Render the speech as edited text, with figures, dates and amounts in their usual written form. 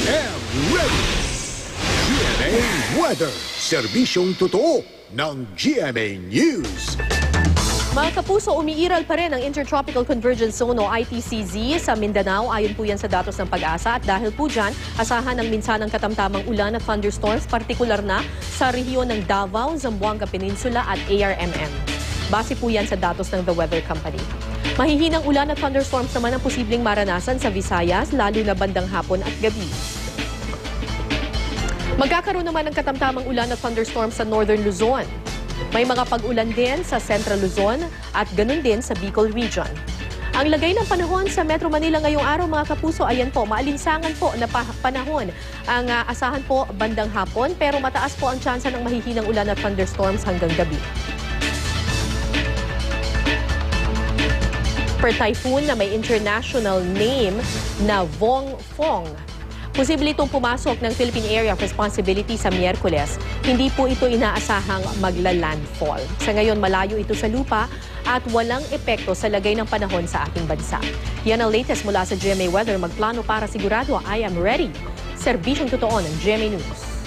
am ready. GMA Weather. Serbisyong totoo ng GMA News. Mga kapuso, umiiral pa rin ang Intertropical Convergence Zone o ITCZ sa Mindanao. Ayon po yan sa datos ng Pag-asa at dahil po dyan, asahan ng minsanang katamtamang ulan at thunderstorms, partikular na sa rehiyon ng Davao, Zamboanga Peninsula at ARMM. Base po yan sa datos ng The Weather Company. Mahihinang ulan at thunderstorms naman ang posibleng maranasan sa Visayas, lalo na bandang hapon at gabi. Magkakaroon naman ng katamtamang ulan at thunderstorms sa Northern Luzon. May mga pag-ulan din sa Central Luzon at ganun din sa Bicol Region. Ang lagay ng panahon sa Metro Manila ngayong araw, mga kapuso, ayan po, maalinsangan po na panahon ang asahan po bandang hapon, pero mataas po ang tsansa ng mahihinang ulan at thunderstorms hanggang gabi. Per typhoon na may international name na Vong Phong, posible itong pumasok ng Philippine Area of Responsibility sa Miyerkules. Hindi po ito inaasahang magla-landfall. Sa ngayon, malayo ito sa lupa at walang epekto sa lagay ng panahon sa ating bansa. Yan ang latest mula sa GMA Weather. Magplano para sigurado, I am ready. Serbisyong totoo ng GMA News.